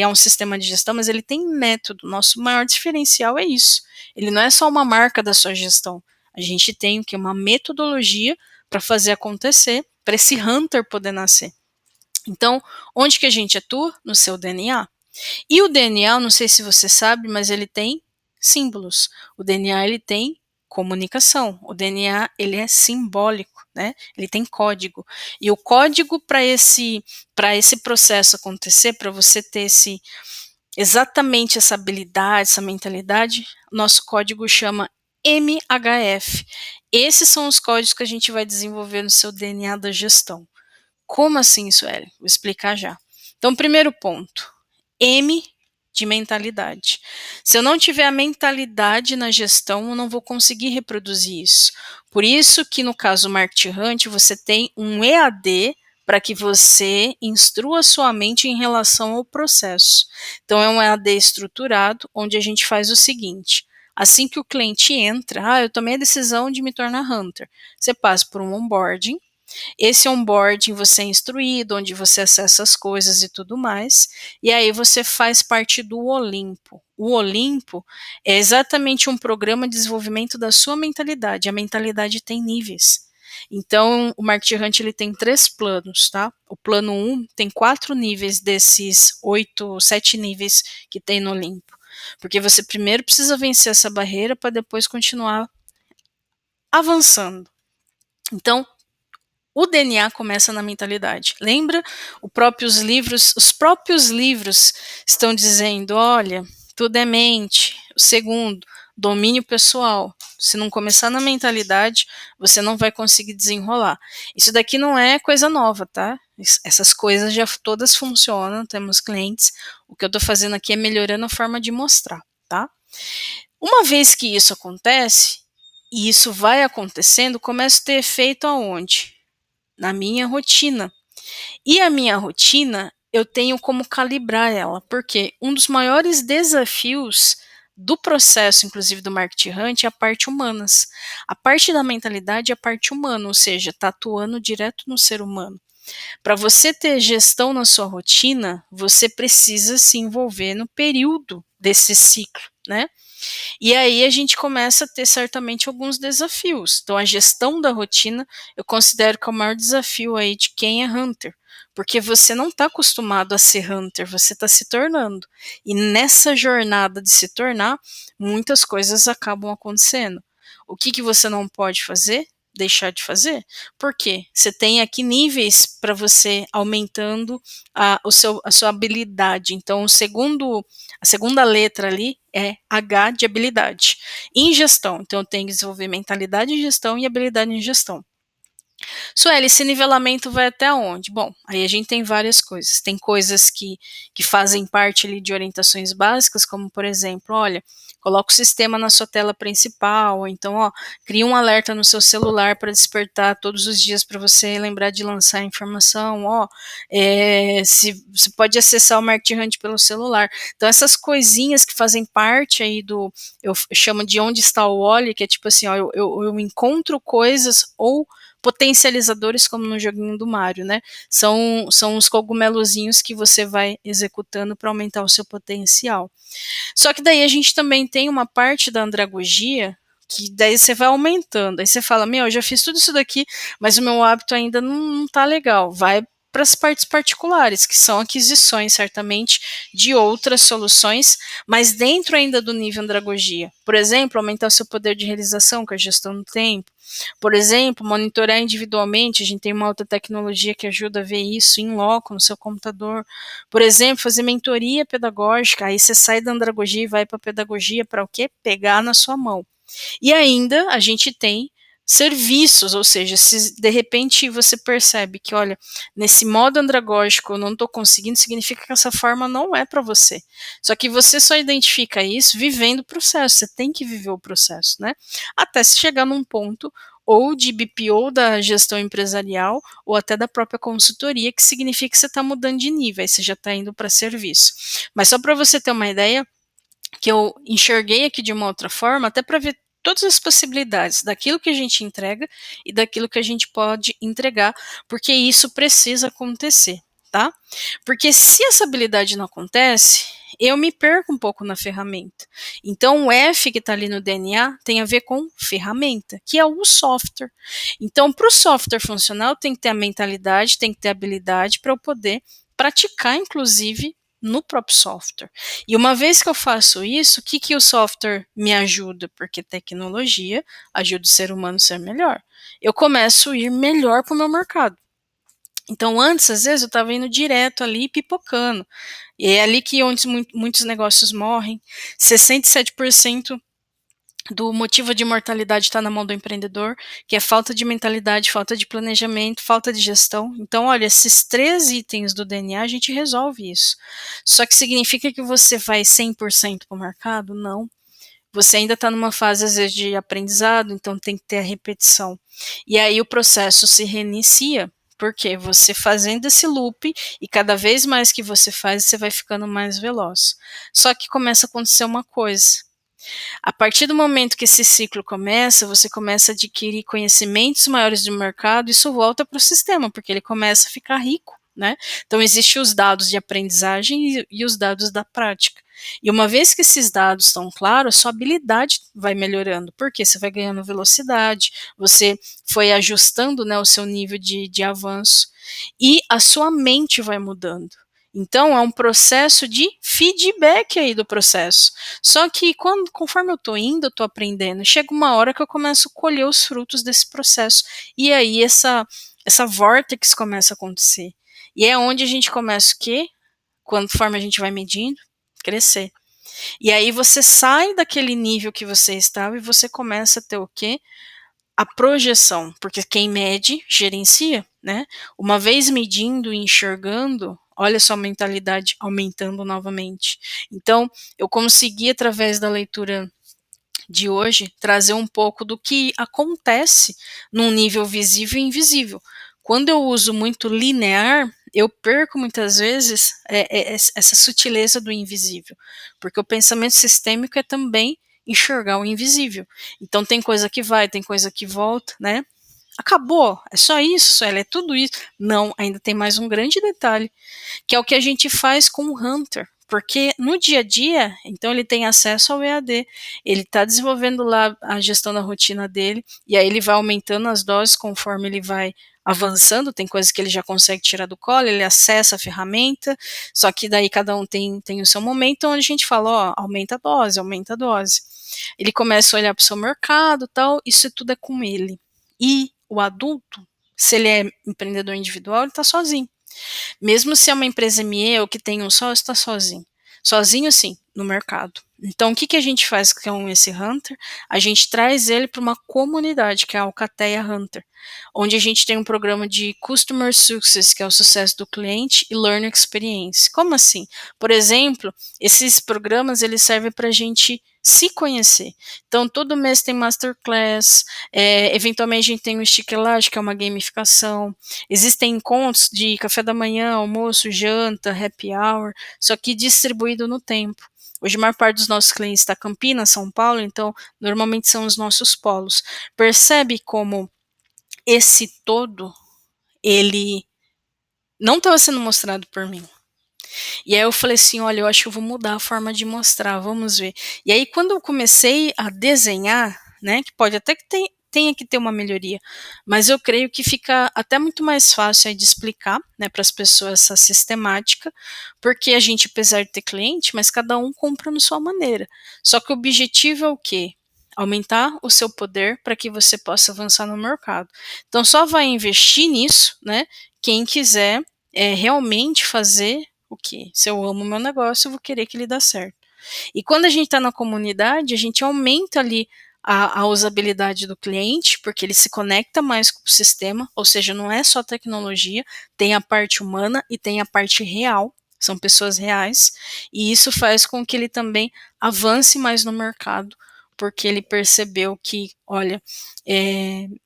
é um sistema de gestão, mas ele tem método. Nosso maior diferencial é isso. Ele não é só uma marca da sua gestão. A gente tem uma metodologia para fazer acontecer, para esse hunter poder nascer. Então, onde que a gente atua? No seu DNA. E o DNA, não sei se você sabe, mas ele tem símbolos. O DNA, ele tem comunicação. O DNA, ele é simbólico, né? Ele tem código. E o código para esse processo acontecer, para você ter exatamente essa habilidade, essa mentalidade, nosso código chama MHF. Esses são os códigos que a gente vai desenvolver no seu DNA da gestão. Como assim, Sueli? Vou explicar já. Então, primeiro ponto, M de mentalidade. Se eu não tiver a mentalidade na gestão, eu não vou conseguir reproduzir isso. Por isso que no caso do Marketing Hunt, você tem um EAD para que você instrua sua mente em relação ao processo. Então, é um EAD estruturado, onde a gente faz o seguinte: assim que o cliente entra, eu tomei a decisão de me tornar Hunter. Você passa por um onboarding. Esse onboarding você é instruído, onde você acessa as coisas e tudo mais, e aí você faz parte do Olimpo. O Olimpo é exatamente um programa de desenvolvimento da sua mentalidade. A mentalidade tem níveis. Então, o Marketing Hunt ele tem 3 planos, tá? O plano 1 tem 4 níveis desses 8, 7 níveis que tem no Olimpo. Porque você primeiro precisa vencer essa barreira para depois continuar avançando. Então, o DNA começa na mentalidade. Lembra? Os próprios livros estão dizendo, olha, tudo é mente. O segundo, domínio pessoal. Se não começar na mentalidade, você não vai conseguir desenrolar. Isso daqui não é coisa nova, tá? Essas coisas já todas funcionam, temos clientes. O que eu tô fazendo aqui é melhorando a forma de mostrar, tá? Uma vez que isso acontece, e isso vai acontecendo, começa a ter efeito aonde? Na minha rotina. E a minha rotina, eu tenho como calibrar ela, porque um dos maiores desafios do processo, inclusive do Marketing Hunt, é a parte humanas. A parte da mentalidade é a parte humana, ou seja, está atuando direto no ser humano. Para você ter gestão na sua rotina, você precisa se envolver no período desse ciclo, né? E aí a gente começa a ter certamente alguns desafios. Então a gestão da rotina eu considero que é o maior desafio aí de quem é hunter, porque você não está acostumado a ser hunter, você está se tornando. E nessa jornada de se tornar, muitas coisas acabam acontecendo. O que você não pode fazer? Deixar de fazer. Por quê? Você tem aqui níveis para você aumentando a sua habilidade. Então, a segunda letra ali é H de habilidade. Em gestão, então eu tenho que desenvolver mentalidade em gestão e habilidade em gestão. Sueli, esse nivelamento vai até onde? Bom, aí a gente tem várias coisas. Tem coisas que fazem parte ali de orientações básicas, como por exemplo, olha, coloca o sistema na sua tela principal, ou então, ó, cria um alerta no seu celular para despertar todos os dias para você lembrar de lançar a informação, ó, se você pode acessar o Marketing Hunt pelo celular. Então, essas coisinhas que fazem parte aí eu chamo de onde está o Wally, que é tipo assim, ó, eu encontro coisas ou potencializadores, como no joguinho do Mario, né? São os cogumelozinhos que você vai executando para aumentar o seu potencial. Só que daí a gente também tem uma parte da andragogia que daí você vai aumentando. Aí você fala, eu já fiz tudo isso daqui, mas o meu hábito ainda não tá legal. Vai para as partes particulares, que são aquisições, certamente, de outras soluções, mas dentro ainda do nível andragogia. Por exemplo, aumentar o seu poder de realização com a gestão do tempo. Por exemplo, monitorar individualmente, a gente tem uma outra tecnologia que ajuda a ver isso em loco no seu computador. Por exemplo, fazer mentoria pedagógica, aí você sai da andragogia e vai para a pedagogia para o quê? Pegar na sua mão. E ainda a gente tem serviços, ou seja, se de repente você percebe que, olha, nesse modo andragógico eu não estou conseguindo, significa que essa forma não é para você. Só que você só identifica isso vivendo o processo, você tem que viver o processo, né? Até se chegar num ponto ou de BPO da gestão empresarial, ou até da própria consultoria, que significa que você está mudando de nível, aí você já está indo para serviço. Mas só para você ter uma ideia, que eu enxerguei aqui de uma outra forma, até para ver todas as possibilidades daquilo que a gente entrega e daquilo que a gente pode entregar, porque isso precisa acontecer, tá? Porque se essa habilidade não acontece, eu me perco um pouco na ferramenta. Então, o F que está ali no DNA tem a ver com ferramenta, que é o software. Então, para o software funcional, tem que ter a mentalidade, tem que ter a habilidade para eu poder praticar, inclusive, no próprio software. E uma vez que eu faço isso, o que o software me ajuda? Porque tecnologia ajuda o ser humano a ser melhor. Eu começo a ir melhor para o meu mercado. Então, antes, às vezes, eu estava indo direto ali, pipocando. E é ali que onde muitos negócios morrem. 67% do motivo de mortalidade está na mão do empreendedor, que é falta de mentalidade, falta de planejamento, falta de gestão. Então, olha, esses 3 itens do DNA, a gente resolve isso. Só que significa que você vai 100% para o mercado? Não. Você ainda está numa fase, às vezes, de aprendizado, então tem que ter a repetição. E aí o processo se reinicia, porque você fazendo esse loop, e cada vez mais que você faz, você vai ficando mais veloz. Só que começa a acontecer uma coisa. A partir do momento que esse ciclo começa, você começa a adquirir conhecimentos maiores do mercado, isso volta para o sistema, porque ele começa a ficar rico, né? Então, existem os dados de aprendizagem e os dados da prática. E uma vez que esses dados estão claros, a sua habilidade vai melhorando, porque você vai ganhando velocidade, você foi ajustando, né, o seu nível de avanço, e a sua mente vai mudando. Então, é um processo de feedback aí do processo. Só que conforme eu estou indo, eu estou aprendendo, chega uma hora que eu começo a colher os frutos desse processo. E aí essa vortex começa a acontecer. E é onde a gente começa o quê? Conforme a gente vai medindo, crescer. E aí você sai daquele nível que você estava e você começa a ter o quê? A projeção, porque quem mede, gerencia, né? Uma vez medindo e enxergando, olha sua mentalidade aumentando novamente. Então, eu consegui, através da leitura de hoje, trazer um pouco do que acontece num nível visível e invisível. Quando eu uso muito linear, eu perco muitas vezes essa sutileza do invisível, porque o pensamento sistêmico é também enxergar o invisível. Então tem coisa que vai, tem coisa que volta, né? Acabou, é só isso, ela é tudo isso. Não, ainda tem mais um grande detalhe, que é o que a gente faz com o Hunter. Porque no dia a dia, então ele tem acesso ao EAD, ele está desenvolvendo lá a gestão da rotina dele, e aí ele vai aumentando as doses conforme ele vai avançando, tem coisas que ele já consegue tirar do colo, ele acessa a ferramenta, só que daí cada um tem o seu momento onde a gente fala, ó, aumenta a dose, aumenta a dose. Ele começa a olhar para o seu mercado e tal, isso tudo é com ele. E o adulto, se ele é empreendedor individual, ele está sozinho. Mesmo se é uma empresa ME ou que tem um só, está sozinho. Sozinho, sim, no mercado. Então, o que a gente faz com esse Hunter? A gente traz ele para uma comunidade, que é a Alcateia Hunter, onde a gente tem um programa de Customer Success, que é o sucesso do cliente, e Learning Experience. Como assim? Por exemplo, esses programas eles servem para a gente se conhecer. Então, todo mês tem masterclass, eventualmente a gente tem o Stick Elástico, que é uma gamificação, existem encontros de café da manhã, almoço, janta, happy hour, só que distribuído no tempo. Hoje a maior parte dos nossos clientes está Campinas, São Paulo, então normalmente são os nossos polos. Percebe como esse todo, ele não estava sendo mostrado por mim. E aí eu falei assim, olha, eu acho que eu vou mudar a forma de mostrar, vamos ver. E aí quando eu comecei a desenhar, né, que pode até que tenha que ter uma melhoria, mas eu creio que fica até muito mais fácil aí de explicar, né, para as pessoas essa sistemática, porque a gente, apesar de ter cliente, mas cada um compra na sua maneira. Só que o objetivo é o quê? Aumentar o seu poder para que você possa avançar no mercado. Então só vai investir nisso, né, quem quiser realmente fazer o quê? Se eu amo o meu negócio, eu vou querer que ele dê certo. E quando a gente está na comunidade, a gente aumenta ali a usabilidade do cliente, porque ele se conecta mais com o sistema, ou seja, não é só tecnologia, tem a parte humana e tem a parte real, são pessoas reais, e isso faz com que ele também avance mais no mercado, porque ele percebeu que, olha,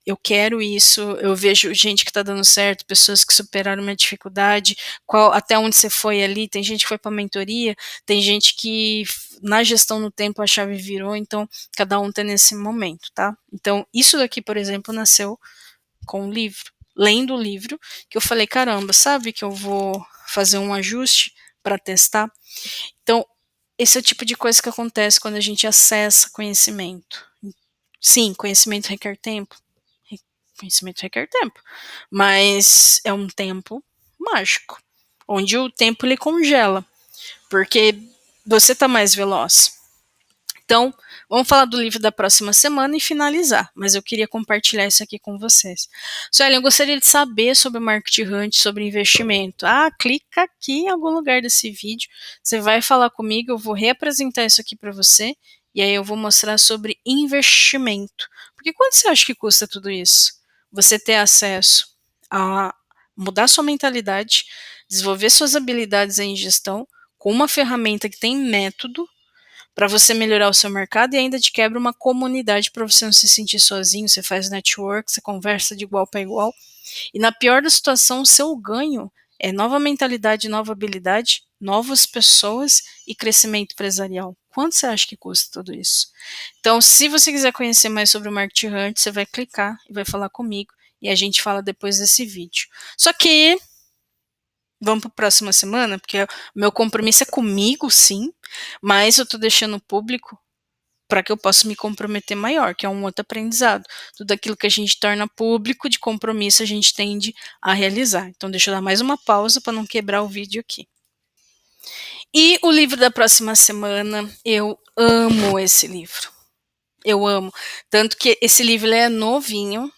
eu quero isso, eu vejo gente que está dando certo, pessoas que superaram uma dificuldade, até onde você foi ali, tem gente que foi para mentoria, tem gente que na gestão no tempo a chave virou, então cada um tem nesse momento, tá? Então isso daqui, por exemplo, nasceu com o livro, lendo o livro, que eu falei, caramba, sabe que eu vou fazer um ajuste para testar? Então, esse é o tipo de coisa que acontece quando a gente acessa conhecimento. Sim, conhecimento requer tempo. Conhecimento requer tempo. Mas é um tempo mágico, onde o tempo ele congela, porque você está mais veloz. Então, vamos falar do livro da próxima semana e finalizar, mas eu queria compartilhar isso aqui com vocês. Suelen, eu gostaria de saber sobre o Market Hunt, sobre investimento. Clica aqui em algum lugar desse vídeo, você vai falar comigo, eu vou reapresentar isso aqui para você, e aí eu vou mostrar sobre investimento. Porque quanto você acha que custa tudo isso? Você ter acesso a mudar sua mentalidade, desenvolver suas habilidades em gestão, com uma ferramenta que tem método, para você melhorar o seu mercado e ainda te quebra uma comunidade para você não se sentir sozinho, você faz network, você conversa de igual para igual. E na pior da situação, o seu ganho é nova mentalidade, nova habilidade, novas pessoas e crescimento empresarial. Quanto você acha que custa tudo isso? Então, se você quiser conhecer mais sobre o Market Hunt, você vai clicar e vai falar comigo e a gente fala depois desse vídeo. Só que vamos para a próxima semana, porque o meu compromisso é comigo, sim, mas eu estou deixando público para que eu possa me comprometer maior, que é um outro aprendizado. Tudo aquilo que a gente torna público de compromisso, a gente tende a realizar. Então, deixa eu dar mais uma pausa para não quebrar o vídeo aqui. E o livro da próxima semana, eu amo esse livro. Eu amo. Tanto que esse livro é novinho,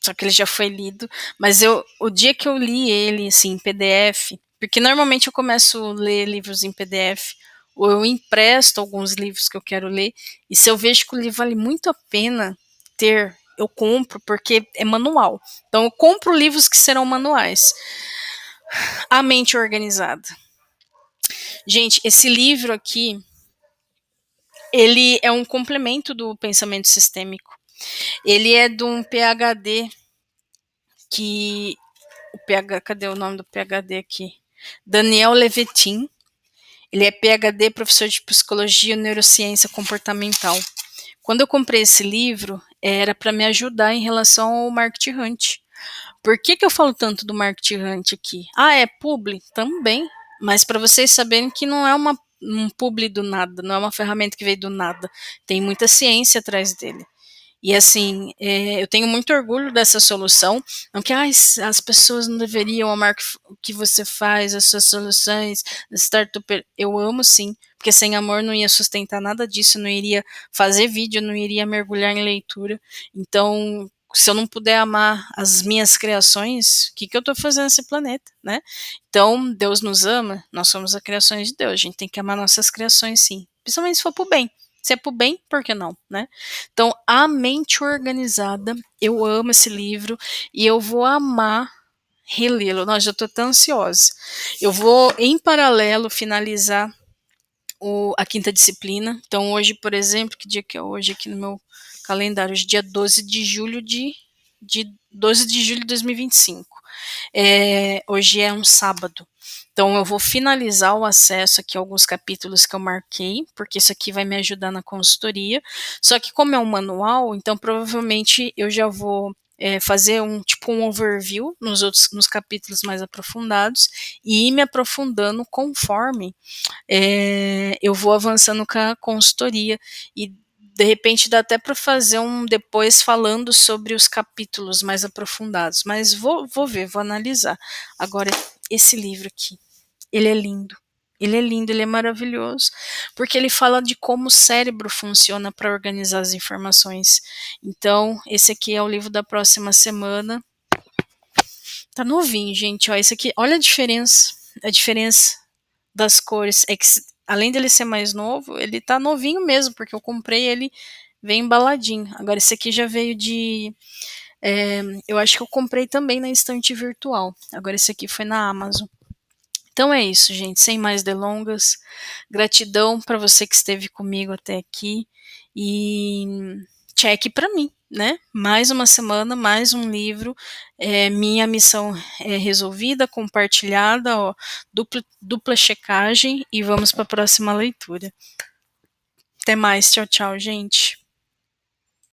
só que ele já foi lido, mas o dia que eu li ele, assim, em PDF, porque normalmente eu começo a ler livros em PDF ou eu empresto alguns livros que eu quero ler, e se eu vejo que o livro vale muito a pena ter, eu compro, porque é manual. Então eu compro livros que serão manuais. A Mente Organizada. Gente, esse livro aqui, ele é um complemento do pensamento sistêmico. Ele é de um PhD que cadê o nome do PhD aqui? Daniel Levitin. Ele é PhD, professor de psicologia e neurociência comportamental. Quando eu comprei esse livro, era para me ajudar em relação ao marketing hunt. Por que eu falo tanto do marketing hunt aqui? Ah, é publi? Também. Mas para vocês saberem que não é um publi do nada, não é uma ferramenta que veio do nada. Tem muita ciência atrás dele. E assim, eu tenho muito orgulho dessa solução. Não que as pessoas não deveriam amar o que você faz, as suas soluções, startup. Eu amo sim, porque sem amor não ia sustentar nada disso, não iria fazer vídeo, não iria mergulhar em leitura. Então, se eu não puder amar as minhas criações, o que eu estou fazendo nesse planeta, né? Então, Deus nos ama, nós somos a criação de Deus, a gente tem que amar nossas criações sim, principalmente se for pro bem. Se é pro bem, por que não, né? Então, A Mente Organizada, eu amo esse livro e eu vou amar relê-lo. Nossa, já estou tão ansiosa. Eu vou, em paralelo, finalizar a quinta disciplina. Então, hoje, por exemplo, que dia que é hoje aqui no meu calendário? Hoje, dia 12 de julho de 12 de julho de 2025. Hoje é um sábado. Então, eu vou finalizar o acesso aqui a alguns capítulos que eu marquei, porque isso aqui vai me ajudar na consultoria. Só que, como é um manual, então provavelmente eu já vou fazer um overview nos capítulos mais aprofundados e ir me aprofundando conforme eu vou avançando com a consultoria. E de repente dá até para fazer um depois falando sobre os capítulos mais aprofundados, mas vou ver, vou analisar. Agora, esse livro aqui, ele é lindo. Ele é lindo, ele é maravilhoso, porque ele fala de como o cérebro funciona para organizar as informações. Então, esse aqui é o livro da próxima semana. Tá novinho, gente, ó, esse aqui, olha a diferença das cores. É que, além dele ser mais novo, ele tá novinho mesmo, porque eu comprei ele bem embaladinho. Agora, esse aqui já veio de. Eu acho que eu comprei também na estante virtual. Agora, esse aqui foi na Amazon. Então é isso, gente. Sem mais delongas. Gratidão para você que esteve comigo até aqui. E cheque para mim, né? Mais uma semana, mais um livro. Minha missão é resolvida, compartilhada, ó, dupla checagem. E vamos para a próxima leitura. Até mais. Tchau, tchau, gente.